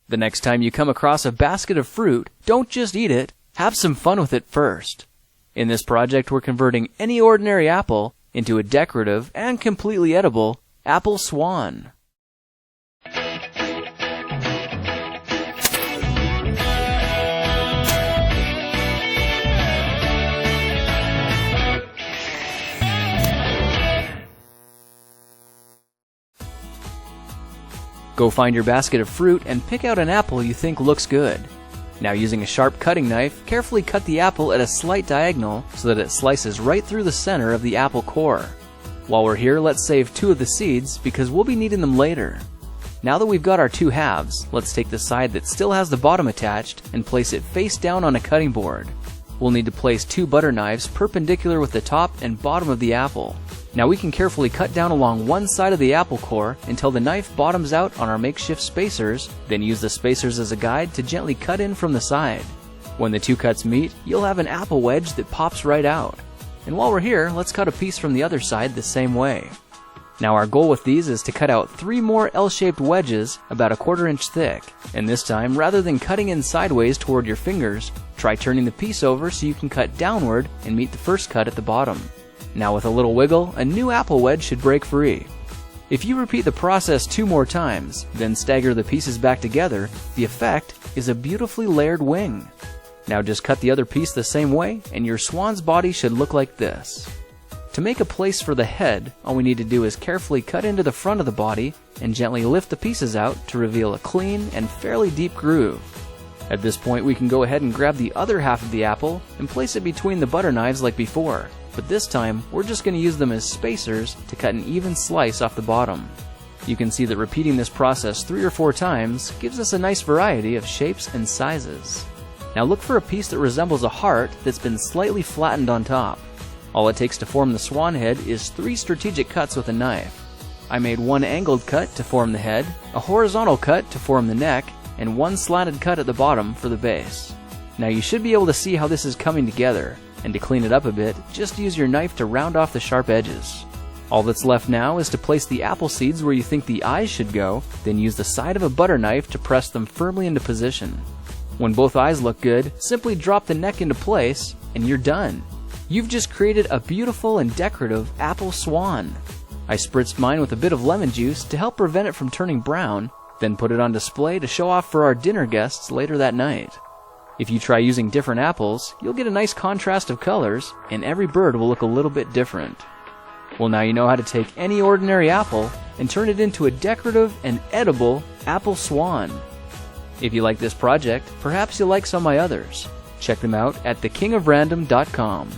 The next time you come across a basket of fruit, don't just eat it, have some fun with it first. In this project, we're converting any ordinary apple into a decorative and completely edible apple Swan. Go find your basket of fruit and pick out an apple you think looks good. Now, using a sharp cutting knife, carefully cut the apple at a slight diagonal so that it slices right through the center of the apple core. While we're here, let's save 2 of the seeds because we'll be needing them later. Now that we've got our 2 halves, let's take the side that still has the bottom attached and place it face down on a cutting board. We'll need to place 2 butter knives perpendicular with the top and bottom of the apple. Now we can carefully cut down along one side of the apple core until the knife bottoms out on our makeshift spacers, then use the spacers as a guide to gently cut in from the side. When the 2 cuts meet, you'll have an apple wedge that pops right out. And while we're here, let's cut a piece from the other side the same way. Now our goal with these is to cut out 3 more L-shaped wedges about 1/4 inch thick. And this time, rather than cutting in sideways toward your fingers, try turning the piece over so you can cut downward and meet the first cut at the bottom. Now with a little wiggle, a new apple wedge should break free. If you repeat the process 2 more times, then stagger the pieces back together, the effect is a beautifully layered wing. Now just cut the other piece the same way, and your swan's body should look like this. To make a place for the head, all we need to do is carefully cut into the front of the body and gently lift the pieces out to reveal a clean and fairly deep groove. At this point, we can go ahead and grab the other half of the apple and place it between the butter knives like before. But this time, we're just going to use them as spacers to cut an even slice off the bottom. You can see that repeating this process 3 or 4 times gives us a nice variety of shapes and sizes. Now look for a piece that resembles a heart that's been slightly flattened on top. All it takes to form the swan head is 3 strategic cuts with a knife. I made 1 angled cut to form the head, a horizontal cut to form the neck, and 1 slanted cut at the bottom for the base. Now you should be able to see how this is coming together. And to clean it up a bit, just use your knife to round off the sharp edges. All that's left now is to place the apple seeds where you think the eyes should go, then use the side of a butter knife to press them firmly into position. When both eyes look good, simply drop the neck into place, and you're done. You've just created a beautiful and decorative apple swan. I spritzed mine with a bit of lemon juice to help prevent it from turning brown, then put it on display to show off for our dinner guests later that night. If you try using different apples, you'll get a nice contrast of colors, and every bird will look a little bit different. Well, now you know how to take any ordinary apple and turn it into a decorative and edible apple swan. If you like this project, perhaps you'll like some of my others. Check them out at thekingofrandom.com.